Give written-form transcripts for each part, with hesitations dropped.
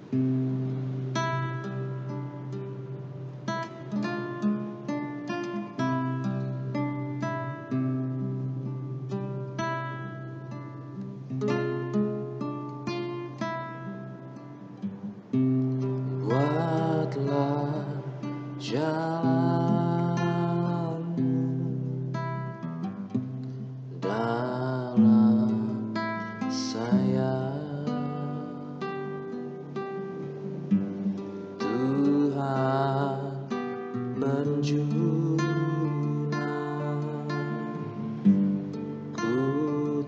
Buatlah jalanmu dalam saya, Tuhan menjulang ku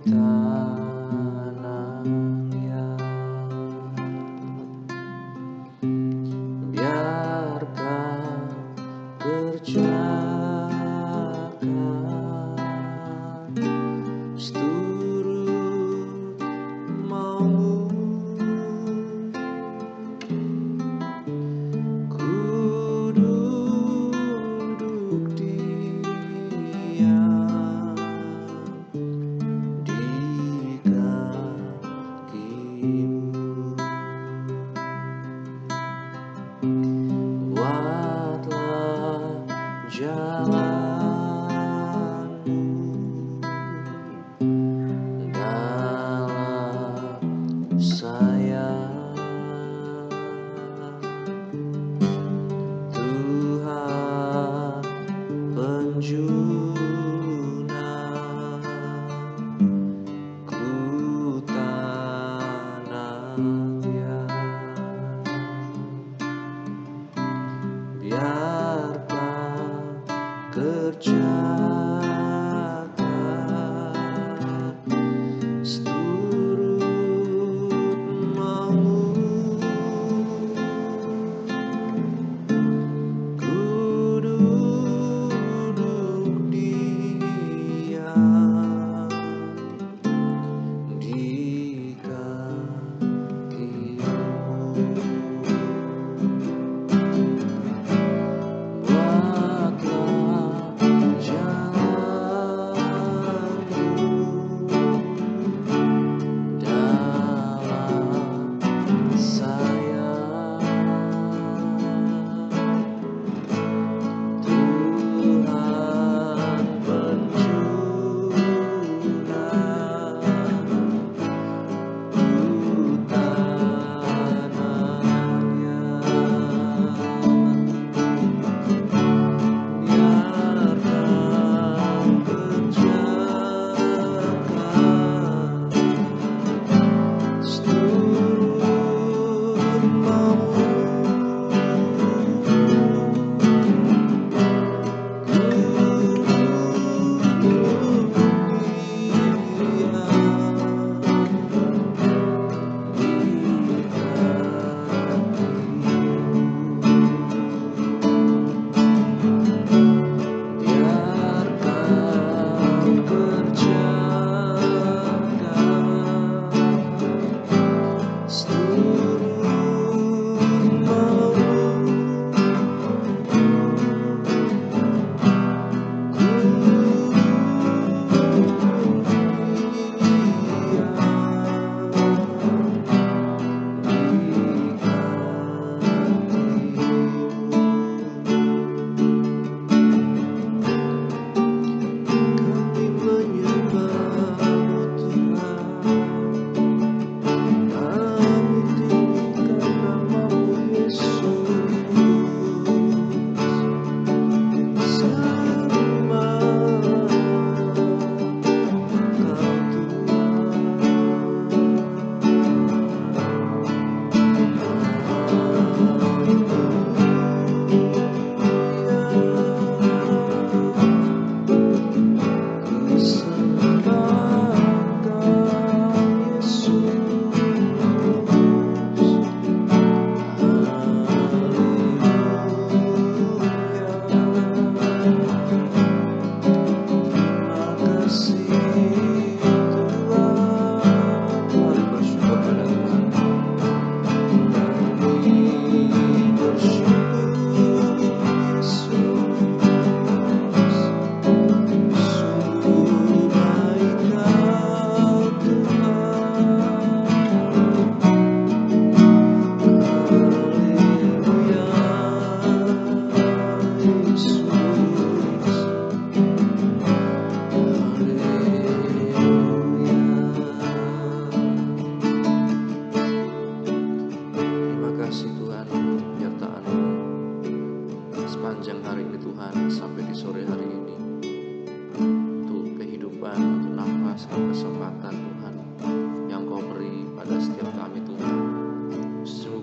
tanah liat. Biarkan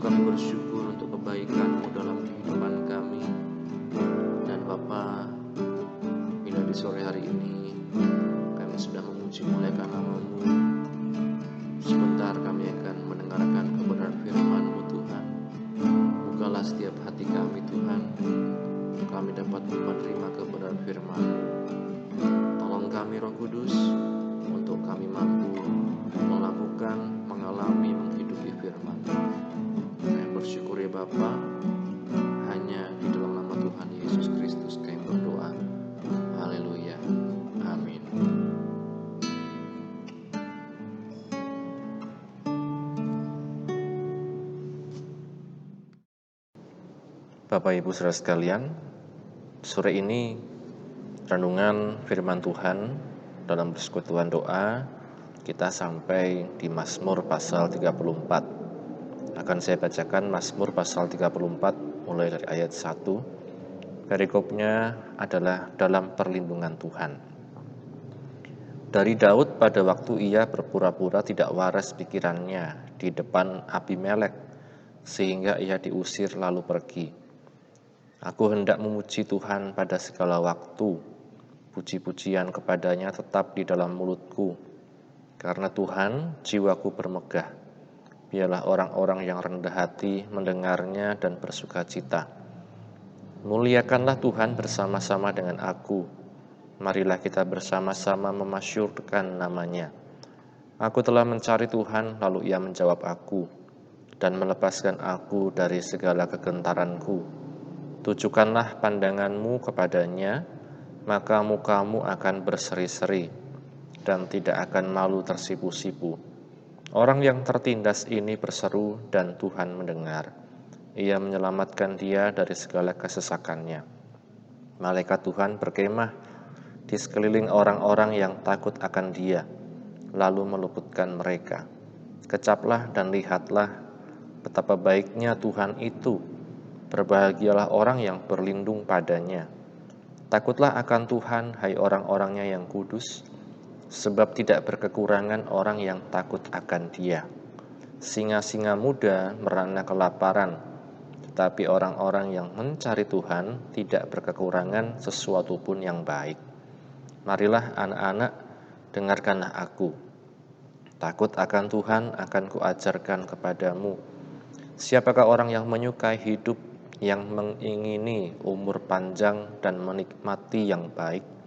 kami bersyukur untuk kebaikan-Mu dalam kehidupan kami. Dan Bapa, bila di sore hari ini kami sudah memuji muliakan nama-Mu, sebentar kami akan mendengarkan kebenaran firman-Mu Tuhan. Bukalah setiap hati kami Tuhan, kami dapat menerima kebenaran firman-Mu. Tolong kami Roh Kudus, untuk kami mampu melakukan, mengalami, menghidupi firman. Kami bersyukur ya Bapa, hanya di dalam nama Tuhan Yesus Kristus kami berdoa. Haleluya. Amin. Bapak Ibu Saudara sekalian, sore ini renungan firman Tuhan dalam persekutuan doa kita sampai di Mazmur pasal 34. Akan saya bacakan Mazmur pasal 34 mulai dari ayat 1. Perikopnya adalah dalam perlindungan Tuhan. Dari Daud pada waktu ia berpura-pura tidak waras pikirannya di depan Abimelek, sehingga ia diusir lalu pergi. Aku hendak memuji Tuhan pada segala waktu, puji-pujian kepadanya tetap di dalam mulutku. Karena Tuhan, jiwaku bermegah. Biarlah orang-orang yang rendah hati mendengarnya dan bersuka cita. Muliakanlah Tuhan bersama-sama dengan aku. Marilah kita bersama-sama memasyurkan namanya. Aku telah mencari Tuhan, lalu Ia menjawab aku, dan melepaskan aku dari segala kegentaranku. Tujukanlah pandanganmu kepadanya, maka mukamu akan berseri-seri, dan tidak akan malu tersipu-sipu. Orang yang tertindas ini berseru, dan Tuhan mendengar. Ia menyelamatkan dia dari segala kesesakannya. Malaikat Tuhan berkemah di sekeliling orang-orang yang takut akan dia, lalu meluputkan mereka. Kecaplah dan lihatlah betapa baiknya Tuhan itu. Berbahagialah orang yang berlindung padanya. Takutlah akan Tuhan, hai orang-orangnya yang kudus, sebab tidak berkekurangan orang yang takut akan Dia. Singa-singa muda merana kelaparan, tetapi orang-orang yang mencari Tuhan tidak berkekurangan sesuatu pun yang baik. Marilah anak-anak, dengarkanlah aku. Takut akan Tuhan akan kuajarkan kepadamu. Siapakah orang yang menyukai hidup, yang mengingini umur panjang dan menikmati yang baik?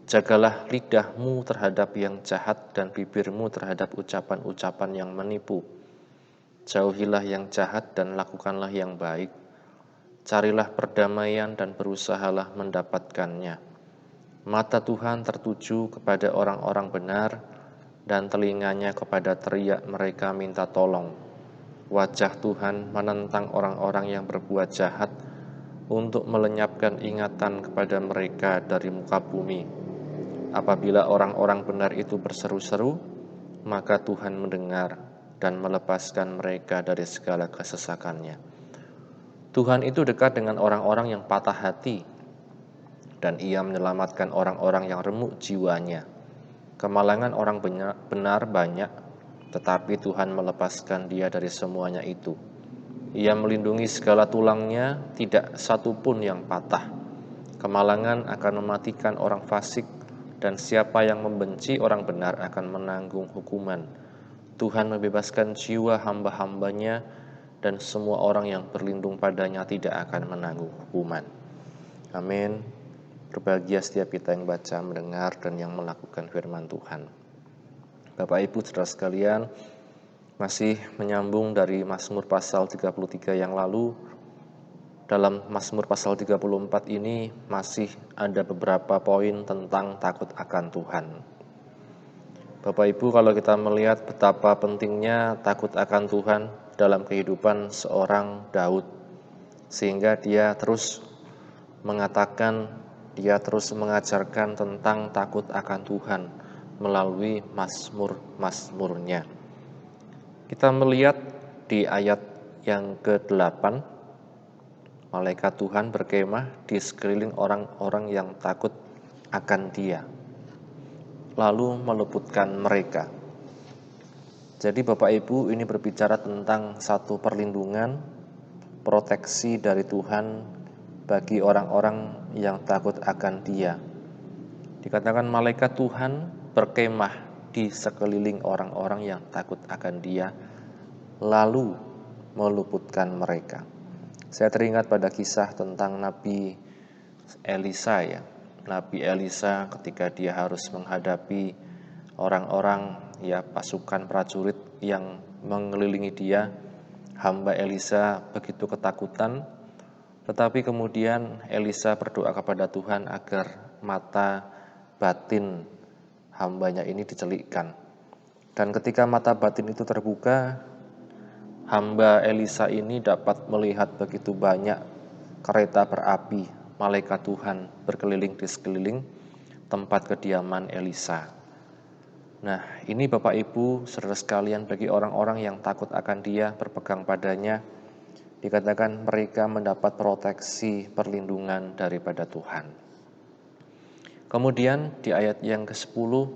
Jagalah lidahmu terhadap yang jahat dan bibirmu terhadap ucapan-ucapan yang menipu. Jauhilah yang jahat dan lakukanlah yang baik. Carilah perdamaian dan berusahalah mendapatkannya. Mata Tuhan tertuju kepada orang-orang benar, dan telinganya kepada teriak mereka minta tolong. Wajah Tuhan menentang orang-orang yang berbuat jahat untuk melenyapkan ingatan kepada mereka dari muka bumi. Apabila orang-orang benar itu berseru-seru, maka Tuhan mendengar dan melepaskan mereka dari segala kesesakannya. Tuhan itu dekat dengan orang-orang yang patah hati, dan Ia menyelamatkan orang-orang yang remuk jiwanya. Kemalangan orang benar banyak, tetapi Tuhan melepaskan dia dari semuanya itu. Ia melindungi segala tulangnya, tidak satu pun yang patah. Kemalangan akan mematikan orang fasik, dan siapa yang membenci orang benar akan menanggung hukuman. Tuhan membebaskan jiwa hamba-hambanya, dan semua orang yang berlindung padanya tidak akan menanggung hukuman. Amin. Berbahagia setiap kita yang baca, mendengar, dan yang melakukan firman Tuhan. Bapak Ibu Saudara sekalian, masih menyambung dari Mazmur pasal 33 yang lalu. Dalam Mazmur pasal 34 ini masih ada beberapa poin tentang takut akan Tuhan. Bapak Ibu, kalau kita melihat betapa pentingnya takut akan Tuhan dalam kehidupan seorang Daud, sehingga dia terus mengatakan, dia terus mengajarkan tentang takut akan Tuhan melalui mazmur-mazmurnya. Kita melihat di ayat yang ke-8, malaikat Tuhan berkemah di sekeliling orang-orang yang takut akan Dia, lalu meluputkan mereka. Jadi Bapak Ibu, ini berbicara tentang satu perlindungan, proteksi dari Tuhan bagi orang-orang yang takut akan Dia. Dikatakan malaikat Tuhan berkemah di sekeliling orang-orang yang takut akan Dia, lalu meluputkan mereka. Saya teringat pada kisah tentang Nabi Elisa ya. Nabi Elisa ketika dia harus menghadapi orang-orang ya pasukan prajurit yang mengelilingi dia, hamba Elisa begitu ketakutan, tetapi kemudian Elisa berdoa kepada Tuhan agar mata batin hambanya ini dicelikkan. Dan ketika mata batin itu terbuka, hamba Elisa ini dapat melihat begitu banyak kereta berapi, malaikat Tuhan berkeliling di sekeliling tempat kediaman Elisa. Nah, ini Bapak Ibu, saudara sekalian, bagi orang-orang yang takut akan Dia, berpegang padanya, dikatakan mereka mendapat proteksi perlindungan daripada Tuhan. Kemudian di ayat yang ke-10,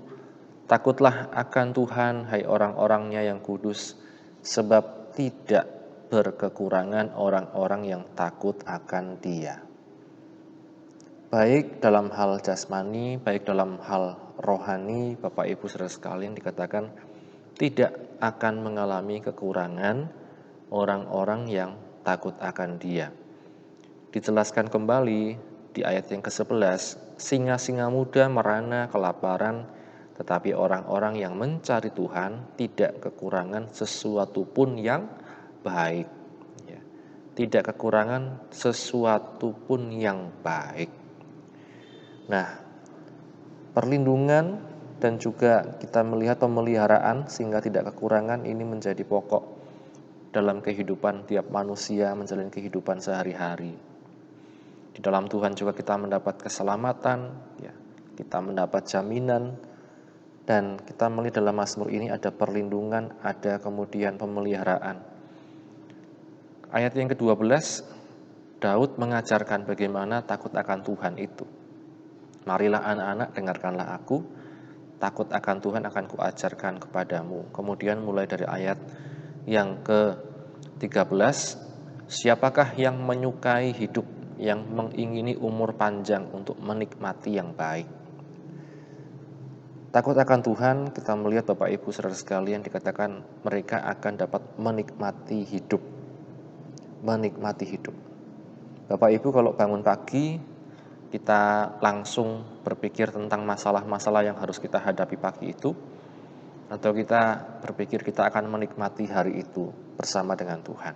takutlah akan Tuhan, hai orang-orangnya yang kudus, sebab tidak berkekurangan orang-orang yang takut akan Dia. Baik dalam hal jasmani, baik dalam hal rohani, Bapak Ibu saudara sekalian, dikatakan tidak akan mengalami kekurangan orang-orang yang takut akan Dia. Dijelaskan kembali di ayat yang ke-11, singa-singa muda merana kelaparan, tetapi orang-orang yang mencari Tuhan tidak kekurangan sesuatu pun yang baik. Ya, tidak kekurangan sesuatu pun yang baik. Nah, perlindungan dan juga kita melihat pemeliharaan sehingga tidak kekurangan ini menjadi pokok dalam kehidupan tiap manusia menjalani kehidupan sehari-hari. Di dalam Tuhan juga kita mendapat keselamatan, ya, kita mendapat jaminan, dan kita melihat dalam Mazmur ini ada perlindungan, ada kemudian pemeliharaan. Ayat yang ke-12, Daud mengajarkan bagaimana takut akan Tuhan itu. Marilah anak-anak, dengarkanlah aku, takut akan Tuhan akan kuajarkan kepadamu. Kemudian mulai dari ayat yang ke-13, siapakah yang menyukai hidup, yang mengingini umur panjang untuk menikmati yang baik. Takut akan Tuhan, kita melihat Bapak Ibu saudara sekalian, dikatakan mereka akan dapat menikmati hidup. Menikmati hidup. Bapak Ibu kalau bangun pagi, kita langsung berpikir tentang masalah-masalah yang harus kita hadapi pagi itu, atau kita berpikir kita akan menikmati hari itu bersama dengan Tuhan.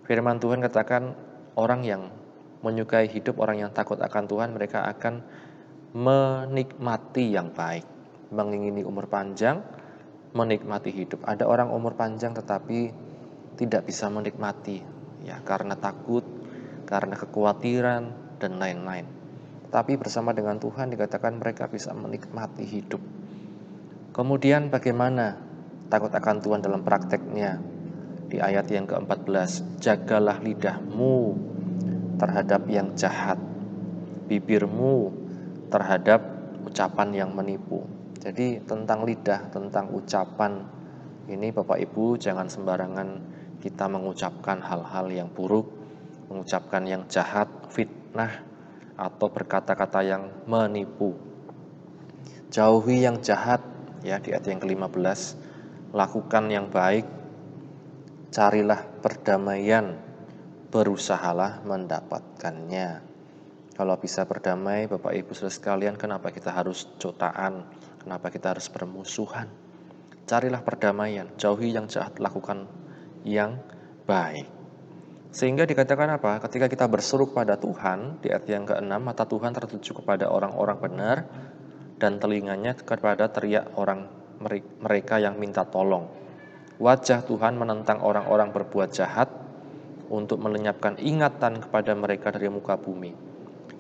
Firman Tuhan katakan orang yang menyukai hidup, orang yang takut akan Tuhan, mereka akan menikmati yang baik, mengingini umur panjang, menikmati hidup. Ada orang umur panjang tetapi tidak bisa menikmati, ya karena takut, karena kekhawatiran, dan lain-lain. Tapi bersama dengan Tuhan dikatakan mereka bisa menikmati hidup. Kemudian bagaimana takut akan Tuhan dalam prakteknya? Di ayat yang ke-14, jagalah lidahmu terhadap yang jahat, bibirmu terhadap ucapan yang menipu. Jadi tentang lidah, tentang ucapan, ini Bapak Ibu jangan sembarangan kita mengucapkan hal-hal yang buruk, mengucapkan yang jahat, fitnah, atau berkata-kata yang menipu. Jauhi yang jahat, ya di ayat yang ke-15, lakukan yang baik, carilah perdamaian, berusahalah mendapatkannya. Kalau bisa berdamai, Bapak Ibu saudara sekalian, kenapa kita harus jotaan? Kenapa kita harus bermusuhan? Carilah perdamaian, jauhi yang jahat, lakukan yang baik. Sehingga dikatakan apa? Ketika kita berseru pada Tuhan, di ayat yang ke-6, mata Tuhan tertuju kepada orang-orang benar, dan telinganya kepada teriak orang mereka yang minta tolong. Wajah Tuhan menentang orang-orang berbuat jahat, untuk melenyapkan ingatan kepada mereka dari muka bumi.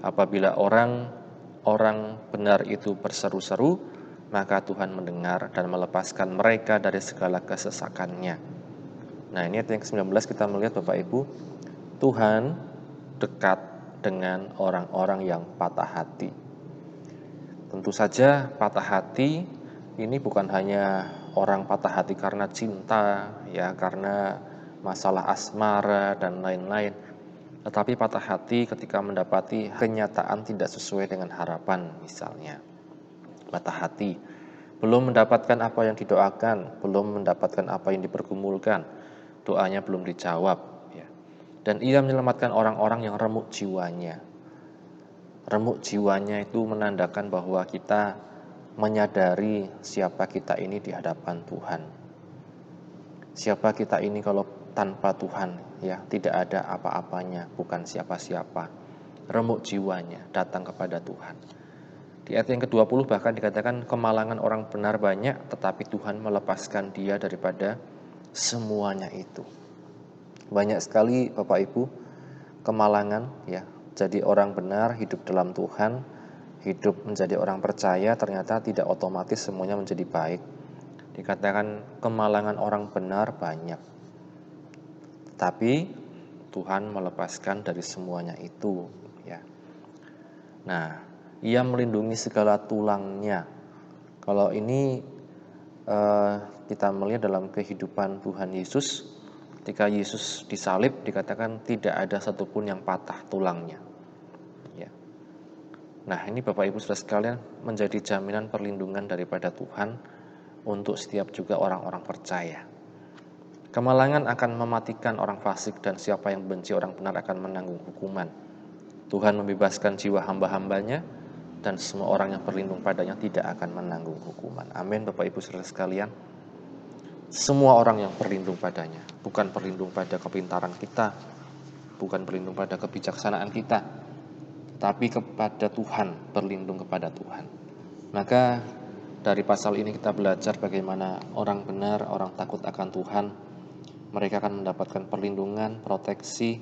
Apabila orang benar itu berseru-seru, maka Tuhan mendengar dan melepaskan mereka dari segala kesesakannya. Nah, ini ayat yang ke-19 kita melihat Bapak Ibu, Tuhan dekat dengan orang-orang yang patah hati. Tentu saja patah hati ini bukan hanya orang patah hati karena cinta, ya karena masalah asmara dan lain-lain. Tetapi patah hati ketika mendapati kenyataan tidak sesuai dengan harapan misalnya. Patah hati, belum mendapatkan apa yang didoakan, belum mendapatkan apa yang dipergumulkan, doanya belum dijawab, ya. Dan ia menyelamatkan orang-orang yang remuk jiwanya. Remuk jiwanya itu menandakan bahwa kita menyadari siapa kita ini di hadapan Tuhan. Siapa kita ini kalau tanpa Tuhan, ya tidak ada apa-apanya, bukan siapa-siapa. Remuk jiwanya datang kepada Tuhan. Di ayat yang ke-20 bahkan dikatakan kemalangan orang benar banyak, tetapi Tuhan melepaskan dia daripada semuanya itu. Banyak sekali Bapak Ibu kemalangan, ya. Jadi orang benar hidup dalam Tuhan, hidup menjadi orang percaya, ternyata tidak otomatis semuanya menjadi baik. Dikatakan kemalangan orang benar banyak, tapi Tuhan melepaskan dari semuanya itu, ya. Nah, ia melindungi segala tulangnya. Kalau ini kita melihat dalam kehidupan Tuhan Yesus, ketika Yesus disalib dikatakan tidak ada satupun yang patah tulangnya. Ya. Nah, ini Bapak Ibu Saudara sekalian menjadi jaminan perlindungan daripada Tuhan untuk setiap juga orang-orang percaya. Kemalangan akan mematikan orang fasik dan siapa yang benci orang benar akan menanggung hukuman. Tuhan membebaskan jiwa hamba-hambanya dan semua orang yang berlindung padanya tidak akan menanggung hukuman. Amin Bapak Ibu Saudara sekalian. Semua orang yang berlindung padanya, bukan berlindung pada kepintaran kita, bukan berlindung pada kebijaksanaan kita, tapi kepada Tuhan, berlindung kepada Tuhan. Maka dari pasal ini kita belajar bagaimana orang benar, orang takut akan Tuhan, mereka akan mendapatkan perlindungan, proteksi,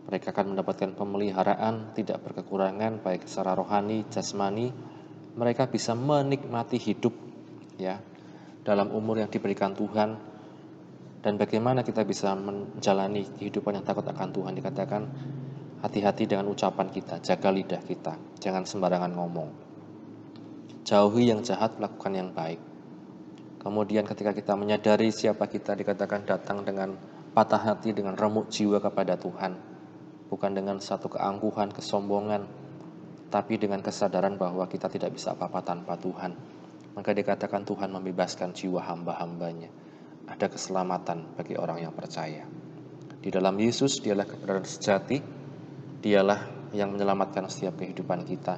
mereka akan mendapatkan pemeliharaan, tidak berkekurangan, baik secara rohani, jasmani. Mereka bisa menikmati hidup, ya, dalam umur yang diberikan Tuhan. Dan bagaimana kita bisa menjalani kehidupan yang takut akan Tuhan? Dikatakan hati-hati dengan ucapan kita, jaga lidah kita, jangan sembarangan ngomong. Jauhi yang jahat, lakukan yang baik. Kemudian ketika kita menyadari siapa kita, dikatakan datang dengan patah hati, dengan remuk jiwa kepada Tuhan. Bukan dengan satu keangkuhan, kesombongan, tapi dengan kesadaran bahwa kita tidak bisa apa-apa tanpa Tuhan. Maka dikatakan Tuhan membebaskan jiwa hamba-hambanya. Ada keselamatan bagi orang yang percaya. Di dalam Yesus dialah kebenaran sejati, dialah yang menyelamatkan setiap kehidupan kita.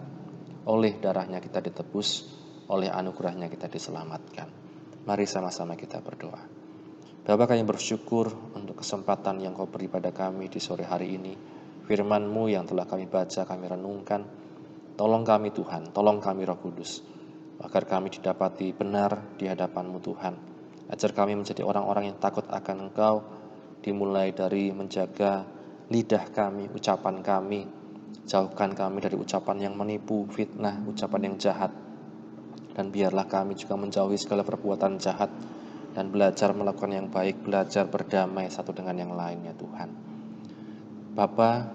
Oleh darahnya kita ditebus, oleh anugerahnya kita diselamatkan. Mari sama-sama kita berdoa. Bapa, kami bersyukur untuk kesempatan yang Kau beri pada kami di sore hari ini. Firman-Mu yang telah kami baca, kami renungkan. Tolong kami Tuhan, tolong kami Roh Kudus, agar kami didapati benar di hadapan-Mu Tuhan. Ajar kami menjadi orang-orang yang takut akan Engkau, dimulai dari menjaga lidah kami, ucapan kami. Jauhkan kami dari ucapan yang menipu, fitnah, ucapan yang jahat. Dan biarlah kami juga menjauhi segala perbuatan jahat dan belajar melakukan yang baik, belajar berdamai satu dengan yang lainnya Tuhan. Bapa,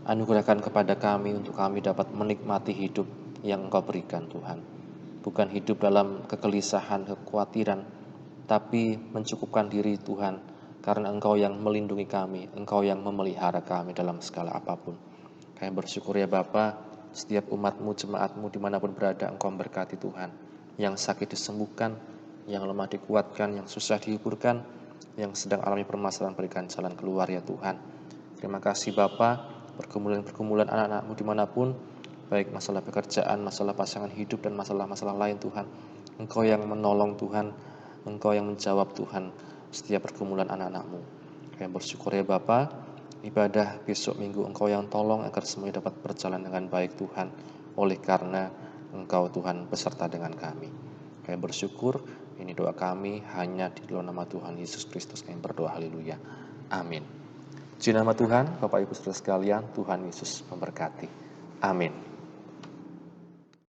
anugerahkan kepada kami untuk kami dapat menikmati hidup yang Engkau berikan Tuhan. Bukan hidup dalam kegelisahan, kekhawatiran, tapi mencukupkan diri Tuhan, karena Engkau yang melindungi kami, Engkau yang memelihara kami dalam segala apapun. Kami bersyukur ya Bapa, setiap umat-Mu, jemaat-Mu dimanapun berada, Engkau memberkati Tuhan. Yang sakit disembuhkan, yang lemah dikuatkan, yang susah dihiburkan, yang sedang alami permasalahan berikan jalan keluar ya Tuhan. Terima kasih Bapa, pergumulan-pergumulan anak-anak-Mu dimanapun, baik masalah pekerjaan, masalah pasangan hidup, dan masalah-masalah lain Tuhan. Engkau yang menolong Tuhan, Engkau yang menjawab Tuhan setiap pergumulan anak-anak-Mu. Kami bersyukur ya Bapa, ibadah besok minggu Engkau yang tolong agar semuanya dapat berjalan dengan baik Tuhan, oleh karena Engkau Tuhan beserta dengan kami. Kami bersyukur, ini doa kami hanya di dalam nama Tuhan Yesus Kristus kami berdoa, haleluya, amin. Di nama Tuhan, Bapak Ibu Saudara sekalian, Tuhan Yesus memberkati, amin.